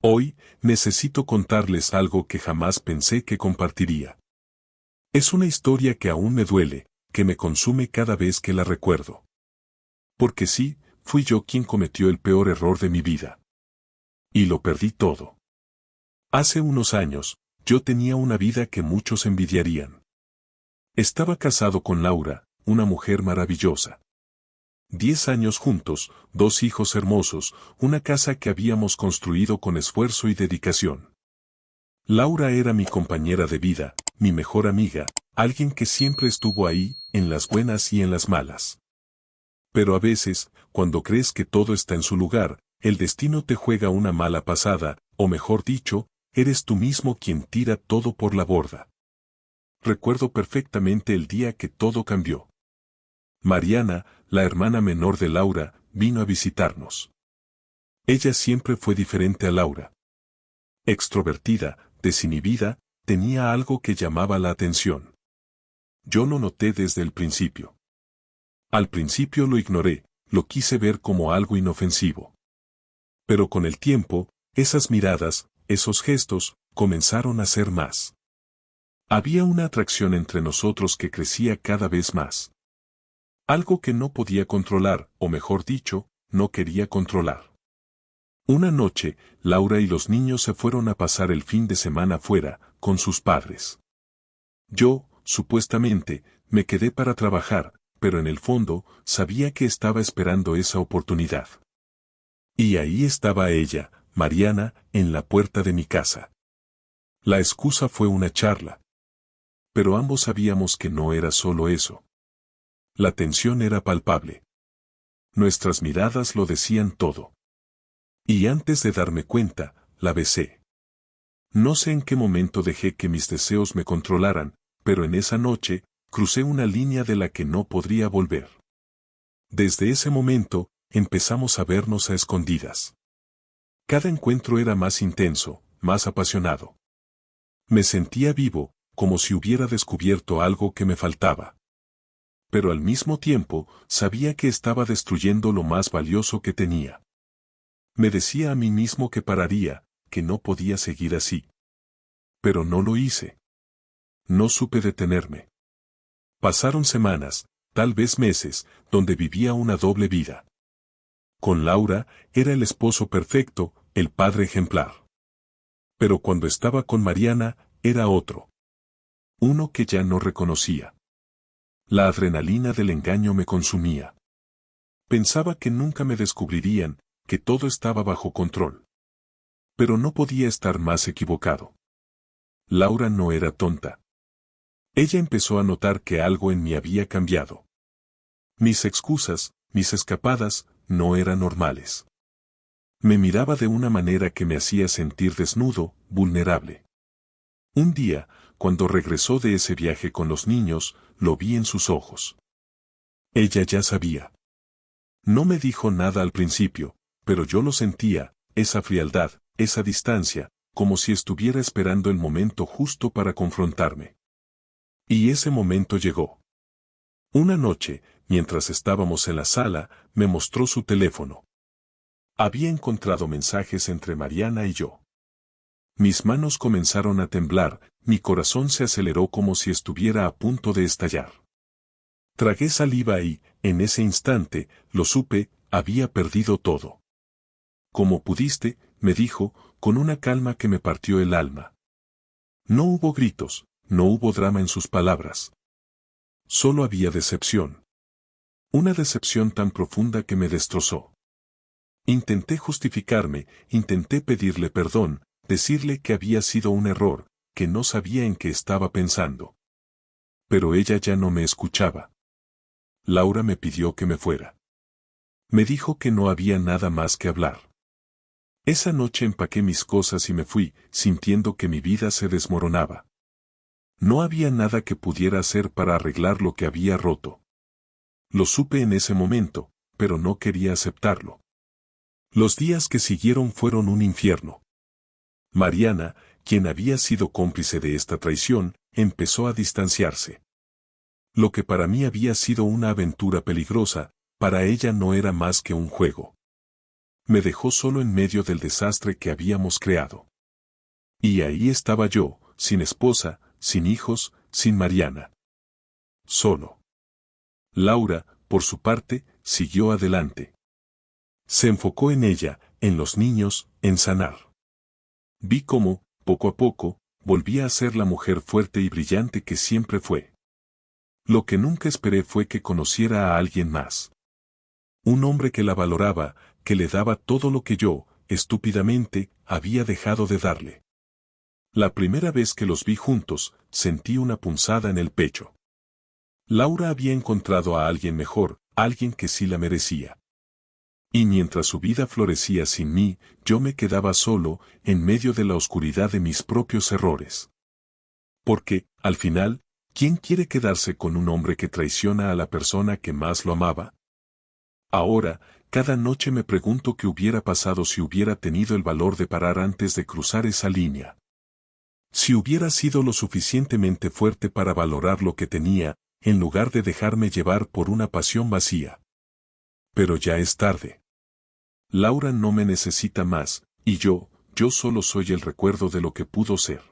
Hoy, necesito contarles algo que jamás pensé que compartiría. Es una historia que aún me duele, que me consume cada vez que la recuerdo. Porque sí, fui yo quien cometió el peor error de mi vida. Y lo perdí todo. Hace unos años, yo tenía una vida que muchos envidiarían. Estaba casado con Laura, una mujer maravillosa. 10 años juntos, 2 hijos hermosos, una casa que habíamos construido con esfuerzo y dedicación. Laura era mi compañera de vida, mi mejor amiga, alguien que siempre estuvo ahí, en las buenas y en las malas. Pero a veces, cuando crees que todo está en su lugar, el destino te juega una mala pasada, o mejor dicho, eres tú mismo quien tira todo por la borda. Recuerdo perfectamente el día que todo cambió. Mariana, la hermana menor de Laura, vino a visitarnos. Ella siempre fue diferente a Laura. Extrovertida, desinhibida, tenía algo que llamaba la atención. Yo lo noté desde el principio. Al principio lo ignoré, lo quise ver como algo inofensivo. Pero con el tiempo, esas miradas, esos gestos, comenzaron a ser más. Había una atracción entre nosotros que crecía cada vez más. Algo que no podía controlar, o mejor dicho, no quería controlar. Una noche, Laura y los niños se fueron a pasar el fin de semana fuera, con sus padres. Yo, supuestamente, me quedé para trabajar, pero en el fondo, sabía que estaba esperando esa oportunidad. Y ahí estaba ella, Mariana, en la puerta de mi casa. La excusa fue una charla. Pero ambos sabíamos que no era solo eso. La tensión era palpable. Nuestras miradas lo decían todo. Y antes de darme cuenta, la besé. No sé en qué momento dejé que mis deseos me controlaran, pero en esa noche, crucé una línea de la que no podría volver. Desde ese momento, empezamos a vernos a escondidas. Cada encuentro era más intenso, más apasionado. Me sentía vivo, como si hubiera descubierto algo que me faltaba. Pero al mismo tiempo, sabía que estaba destruyendo lo más valioso que tenía. Me decía a mí mismo que pararía, que no podía seguir así. Pero no lo hice. No supe detenerme. Pasaron semanas, tal vez meses, donde vivía una doble vida. Con Laura, era el esposo perfecto, el padre ejemplar. Pero cuando estaba con Mariana, era otro. Uno que ya no reconocía. La adrenalina del engaño me consumía. Pensaba que nunca me descubrirían, que todo estaba bajo control. Pero no podía estar más equivocado. Laura no era tonta. Ella empezó a notar que algo en mí había cambiado. Mis excusas, mis escapadas, no eran normales. Me miraba de una manera que me hacía sentir desnudo, vulnerable. Un día, cuando regresó de ese viaje con los niños, lo vi en sus ojos. Ella ya sabía. No me dijo nada al principio, pero yo lo sentía, esa frialdad, esa distancia, como si estuviera esperando el momento justo para confrontarme. Y ese momento llegó. Una noche, mientras estábamos en la sala, me mostró su teléfono. Había encontrado mensajes entre Mariana y yo. Mis manos comenzaron a temblar, mi corazón se aceleró como si estuviera a punto de estallar. Tragué saliva y, en ese instante, lo supe, había perdido todo. Como pudiste, me dijo, con una calma que me partió el alma. No hubo gritos, no hubo drama en sus palabras. Solo había decepción. Una decepción tan profunda que me destrozó. Intenté justificarme, intenté pedirle perdón, decirle que había sido un error, que no sabía en qué estaba pensando. Pero ella ya no me escuchaba. Laura me pidió que me fuera. Me dijo que no había nada más que hablar. Esa noche empaqué mis cosas y me fui, sintiendo que mi vida se desmoronaba. No había nada que pudiera hacer para arreglar lo que había roto. Lo supe en ese momento, pero no quería aceptarlo. Los días que siguieron fueron un infierno. Mariana, quien había sido cómplice de esta traición, empezó a distanciarse. Lo que para mí había sido una aventura peligrosa, para ella no era más que un juego. Me dejó solo en medio del desastre que habíamos creado. Y ahí estaba yo, sin esposa, sin hijos, sin Mariana. Solo. Laura, por su parte, siguió adelante. Se enfocó en ella, en los niños, en sanar. Vi cómo, poco a poco, volvía a ser la mujer fuerte y brillante que siempre fue. Lo que nunca esperé fue que conociera a alguien más. Un hombre que la valoraba, que le daba todo lo que yo, estúpidamente, había dejado de darle. La primera vez que los vi juntos, sentí una punzada en el pecho. Laura había encontrado a alguien mejor, alguien que sí la merecía. Y mientras su vida florecía sin mí, yo me quedaba solo, en medio de la oscuridad de mis propios errores. Porque, al final, ¿quién quiere quedarse con un hombre que traiciona a la persona que más lo amaba? Ahora, cada noche me pregunto qué hubiera pasado si hubiera tenido el valor de parar antes de cruzar esa línea. Si hubiera sido lo suficientemente fuerte para valorar lo que tenía, en lugar de dejarme llevar por una pasión vacía. Pero ya es tarde. Laura no me necesita más, y yo solo soy el recuerdo de lo que pudo ser.